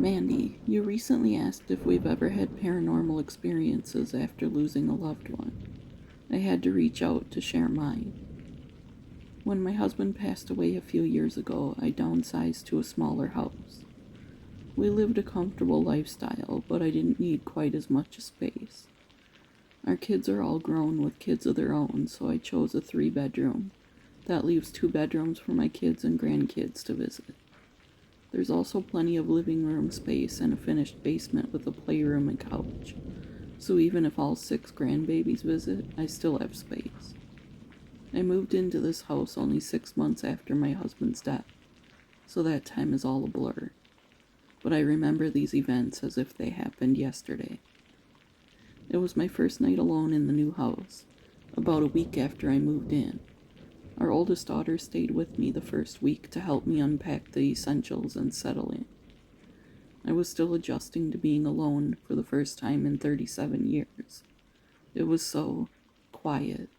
Mandy, you recently asked if we've ever had paranormal experiences after losing a loved one. I had to reach out to share mine. When my husband passed away a few years ago, I downsized to a smaller house. We lived a comfortable lifestyle, but I didn't need quite as much space. Our kids are all grown with kids of their own, so I chose a 3-bedroom. That leaves 2 bedrooms for my kids and grandkids to visit. There's also plenty of living room space and a finished basement with a playroom and couch. So even if all 6 grandbabies visit, I still have space. I moved into this house only 6 months after my husband's death, so that time is all a blur. But I remember these events as if they happened yesterday. It was my first night alone in the new house, about a week after I moved in. Our oldest daughter stayed with me the first week to help me unpack the essentials and settle in. I was still adjusting to being alone for the first time in 37 years. It was so quiet.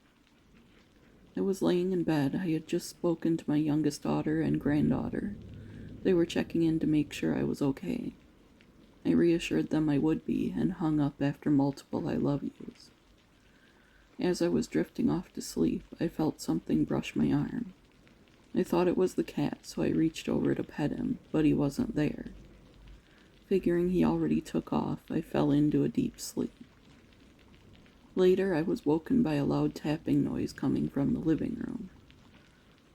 I was laying in bed. I had just spoken to my youngest daughter and granddaughter. They were checking in to make sure I was okay. I reassured them I would be and hung up after multiple I love yous. As I was drifting off to sleep, I felt something brush my arm. I thought it was the cat, so I reached over to pet him, but he wasn't there. Figuring he already took off, I fell into a deep sleep. Later, I was woken by a loud tapping noise coming from the living room.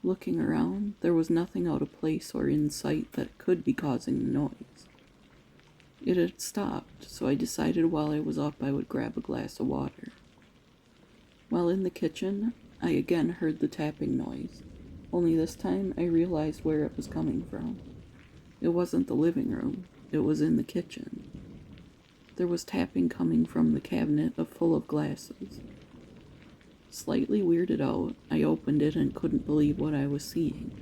Looking around, there was nothing out of place or in sight that could be causing the noise. It had stopped, so I decided while I was up I would grab a glass of water. While in the kitchen, I again heard the tapping noise, only this time I realized where it was coming from. It wasn't the living room, it was in the kitchen. There was tapping coming from the cabinet full of glasses. Slightly weirded out, I opened it and couldn't believe what I was seeing.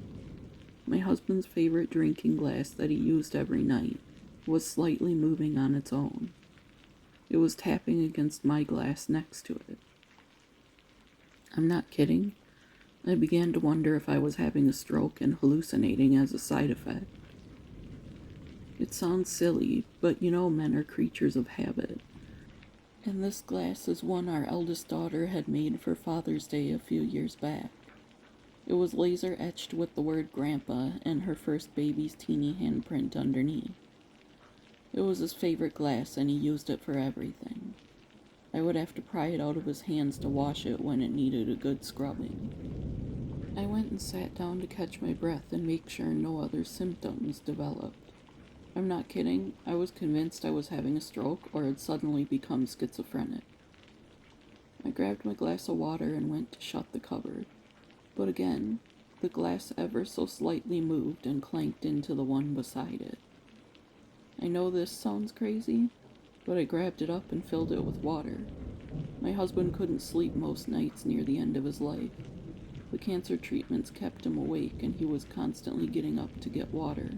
My husband's favorite drinking glass that he used every night was slightly moving on its own. It was tapping against my glass next to it. I'm not kidding. I began to wonder if I was having a stroke and hallucinating as a side effect. It sounds silly, but you know men are creatures of habit. And this glass is one our eldest daughter had made for Father's Day a few years back. It was laser etched with the word Grandpa and her first baby's teeny handprint underneath. It was his favorite glass and he used it for everything. I would have to pry it out of his hands to wash it when it needed a good scrubbing. I went and sat down to catch my breath and make sure no other symptoms developed. I'm not kidding, I was convinced I was having a stroke or had suddenly become schizophrenic. I grabbed my glass of water and went to shut the cupboard. But again, the glass ever so slightly moved and clanked into the one beside it. I know this sounds crazy, but I grabbed it up and filled it with water. My husband couldn't sleep most nights near the end of his life. The cancer treatments kept him awake and he was constantly getting up to get water.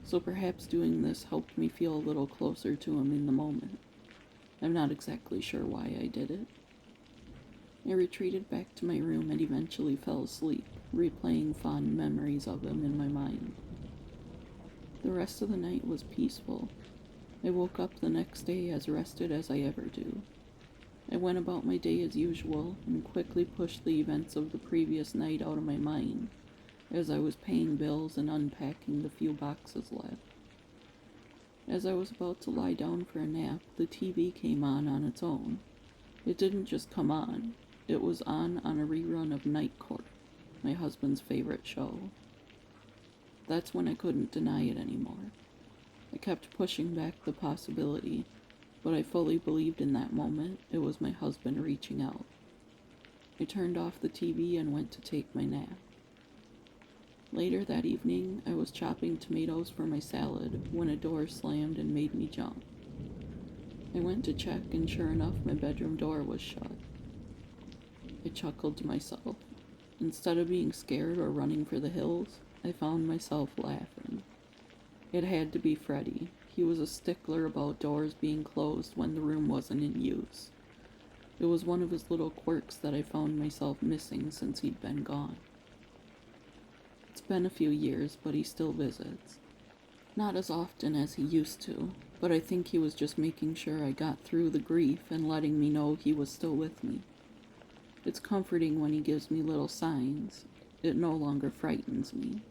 So perhaps doing this helped me feel a little closer to him in the moment. I'm not exactly sure why I did it. I retreated back to my room and eventually fell asleep, replaying fond memories of him in my mind. The rest of the night was peaceful. I woke up the next day as rested as I ever do. I went about my day as usual and quickly pushed the events of the previous night out of my mind as I was paying bills and unpacking the few boxes left. As I was about to lie down for a nap, the TV came on its own. It didn't just come on, it was on a rerun of Night Court, my husband's favorite show. That's when I couldn't deny it anymore. I kept pushing back the possibility, but I fully believed in that moment it was my husband reaching out. I turned off the TV and went to take my nap. Later that evening, I was chopping tomatoes for my salad when a door slammed and made me jump. I went to check and sure enough my bedroom door was shut. I chuckled to myself. Instead of being scared or running for the hills, I found myself laughing. It had to be Freddie. He was a stickler about doors being closed when the room wasn't in use. It was one of his little quirks that I found myself missing since he'd been gone. It's been a few years, but he still visits. Not as often as he used to, but I think he was just making sure I got through the grief and letting me know he was still with me. It's comforting when he gives me little signs. It no longer frightens me.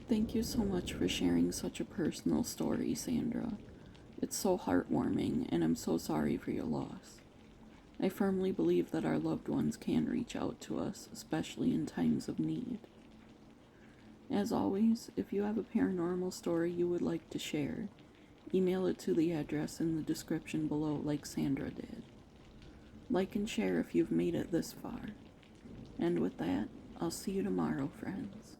Thank you so much for sharing such a personal story, Sandra. It's so heartwarming, and I'm so sorry for your loss. I firmly believe that our loved ones can reach out to us, especially in times of need. As always, if you have a paranormal story you would like to share, email it to the address in the description below like Sandra did. Like and share if you've made it this far. And with that, I'll see you tomorrow, friends.